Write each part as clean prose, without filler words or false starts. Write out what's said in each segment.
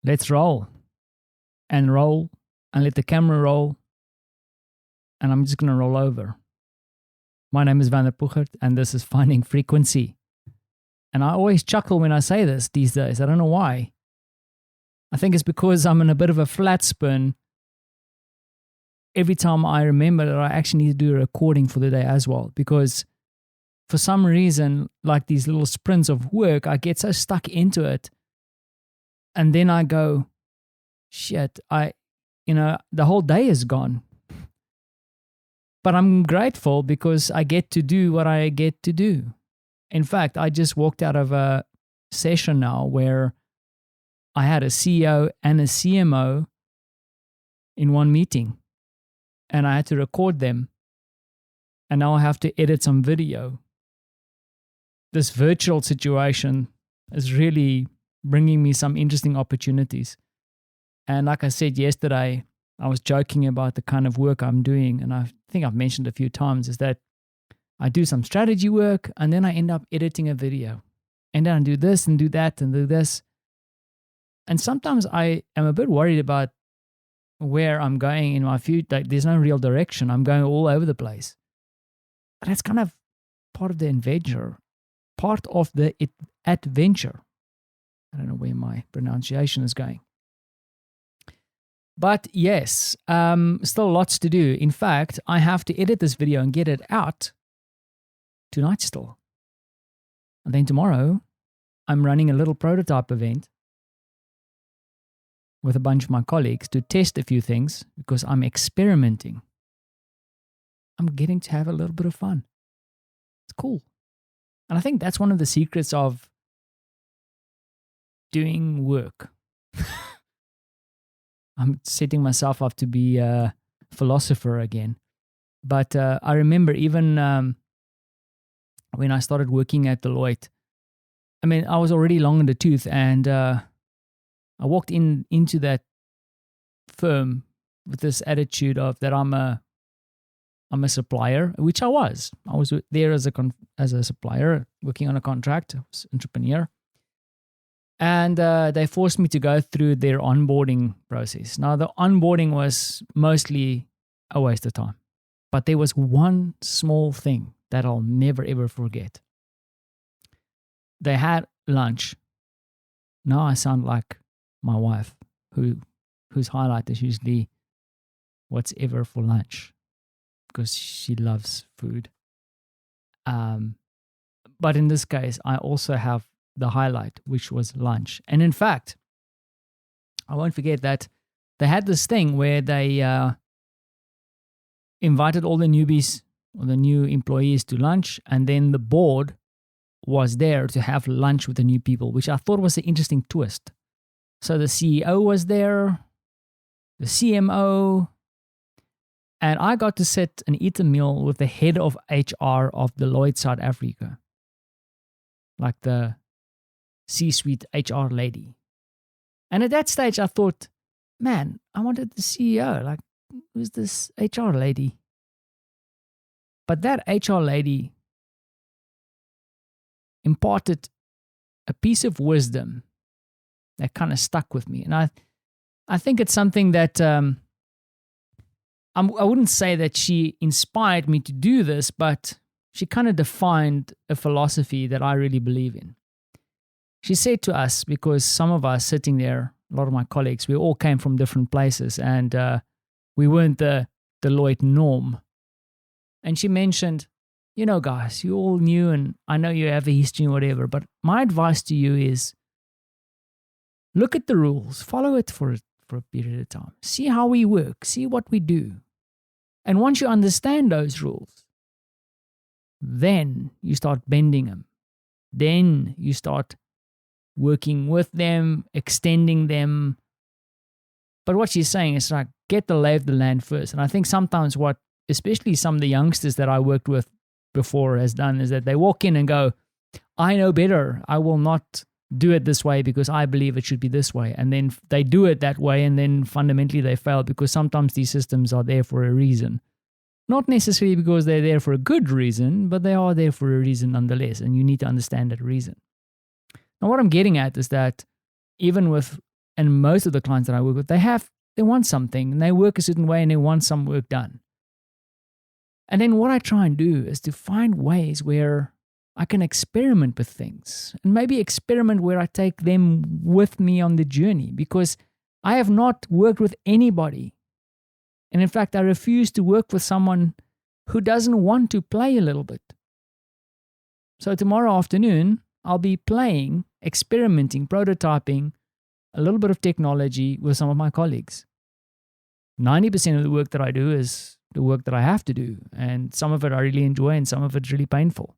Let's roll and let the camera roll. And I'm just going to roll over. My name is Van der Poegert, and this is Finding Frequency. And I always chuckle when I say this these days. I don't know why. I think it's because I'm in a bit of a flat spin every time I remember that I actually need to do a recording for the day as well. Because for some reason, like these little sprints of work, I get so stuck into it. And then I go, shit, the whole day is gone. But I'm grateful because I get to do what I get to do. In fact, I just walked out of a session now where I had a CEO and a CMO in one meeting, and I had to record them. And now I have to edit some video. This virtual situation is really bringing me some interesting opportunities. And like I said yesterday, I was joking about the kind of work I'm doing, and I think I've mentioned a few times, is that I do some strategy work and then I end up editing a video. And then I do this and do that and do this. And sometimes I am a bit worried about where I'm going in my future. Like, there's no real direction. I'm going all over the place. But that's kind of part of the adventure. Part of the adventure. I don't know where my pronunciation is going. But yes, still lots to do. In fact, I have to edit this video and get it out tonight still. And then tomorrow, I'm running a little prototype event with a bunch of my colleagues to test a few things because I'm experimenting. I'm getting to have a little bit of fun. It's cool. And I think that's one of the secrets of doing work. I'm setting myself up to be a philosopher again. But I remember even when I started working at Deloitte, I mean, I was already long in the tooth, and I walked into that firm with this attitude of that I'm a supplier, which I was. I was there as a supplier, working on a contract. I was an entrepreneur. And they forced me to go through their onboarding process. Now, the onboarding was mostly a waste of time. But there was one small thing that I'll never, ever forget. They had lunch. Now I sound like my wife, whose highlight is usually what's ever for lunch, because she loves food. But in this case, I also have the highlight, which was lunch. And in fact, I won't forget that they had this thing where they invited all the newbies or the new employees to lunch, and then the board was there to have lunch with the new people, which I thought was an interesting twist. So the CEO was there, the CMO, and I got to sit and eat a meal with the head of HR of Deloitte South Africa, like the C-suite HR lady. And at that stage, I thought, man, I wanted the CEO. Like, who's this HR lady? But that HR lady imparted a piece of wisdom that kind of stuck with me. And I think it's something that I wouldn't say that she inspired me to do this, but she kind of defined a philosophy that I really believe in. She said to us, because some of us sitting there, a lot of my colleagues, we all came from different places, and we weren't the Deloitte norm. And she mentioned, you know, guys, you all new, and I know you have a history and whatever, but my advice to you is look at the rules, follow it for a period of time, see how we work, see what we do. And once you understand those rules, then you start bending them. Then you start working with them, extending them. But what she's saying is like, get the lay of the land first. And I think sometimes what, especially some of the youngsters that I worked with before has done, is that they walk in and go, I know better. I will not do it this way because I believe it should be this way. And then they do it that way, and then fundamentally they fail, because sometimes these systems are there for a reason. Not necessarily because they're there for a good reason, but they are there for a reason nonetheless, and you need to understand that reason. Now, what I'm getting at is that even with and most of the clients that I work with, they want something and they work a certain way and they want some work done. And then what I try and do is to find ways where I can experiment with things, and maybe experiment where I take them with me on the journey, because I have not worked with anybody. And in fact, I refuse to work with someone who doesn't want to play a little bit. So tomorrow afternoon, I'll be playing, experimenting, prototyping a little bit of technology with some of my colleagues. 90% of the work that I do is the work that I have to do, and some of it I really enjoy and some of it's really painful.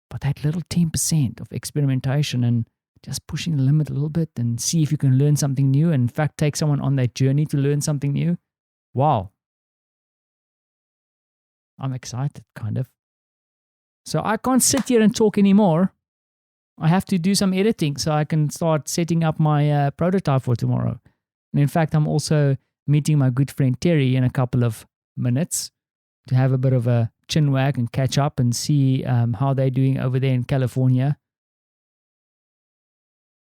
But that little 10% of experimentation and just pushing the limit a little bit and see if you can learn something new, and in fact take someone on that journey to learn something new, wow. I'm excited, kind of. So I can't sit here and talk anymore. I have to do some editing so I can start setting up my prototype for tomorrow. And in fact, I'm also meeting my good friend Terry in a couple of minutes to have a bit of a chin wag and catch up and see how they're doing over there in California.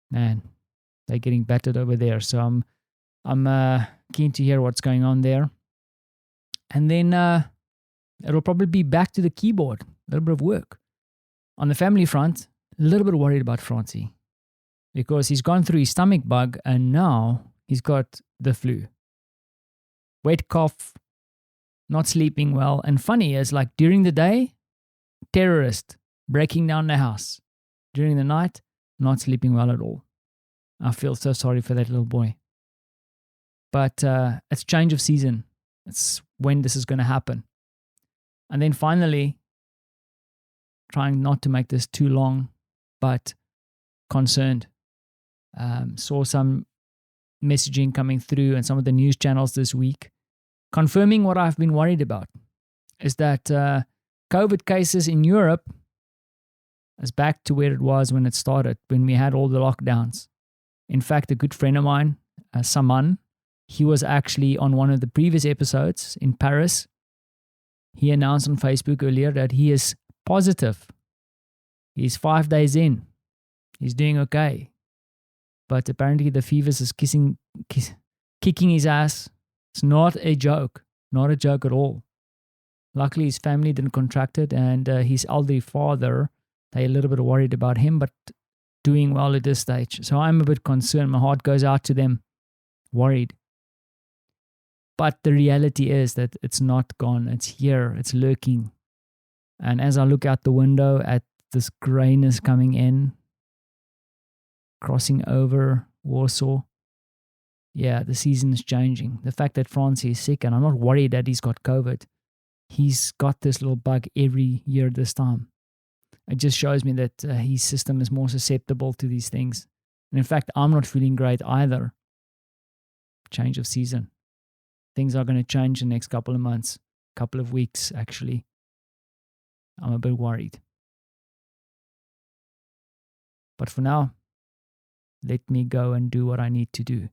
Man, they're getting battered over there. So I'm keen to hear what's going on there. And then it'll probably be back to the keyboard, a little bit of work. On the family front, a little bit worried about Frantzi because he's gone through his stomach bug and now he's got the flu. Wet cough, not sleeping well. And funny is, like, during the day, terrorist breaking down the house. During the night, not sleeping well at all. I feel so sorry for that little boy. But it's change of season. It's when this is going to happen. And then finally, trying not to make this too long, but concerned. Saw some messaging coming through and some of the news channels this week, confirming what I've been worried about, is that COVID cases in Europe is back to where it was when it started, when we had all the lockdowns. In fact, a good friend of mine, Saman, he was actually on one of the previous episodes in Paris. He announced on Facebook earlier that he is positive. He's 5 days in. He's doing okay. But apparently the fever is kicking his ass. It's not a joke. Not a joke at all. Luckily, his family didn't contract it, and his elderly father, they're a little bit worried about him, but doing well at this stage. So I'm a bit concerned. My heart goes out to them, worried. But the reality is that it's not gone. It's here. It's lurking. And as I look out the window at this grayness coming in, crossing over Warsaw, yeah, the season is changing. The fact that Frantzi is sick, and I'm not worried that he's got COVID. He's got this little bug every year this time. It just shows me that his system is more susceptible to these things. And in fact, I'm not feeling great either. Change of season. Things are going to change in the next couple of months, couple of weeks, actually. I'm a bit worried. But for now, let me go and do what I need to do.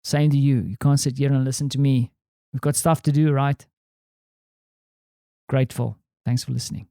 Same to you. You can't sit here and listen to me. We've got stuff to do, right? Grateful. Thanks for listening.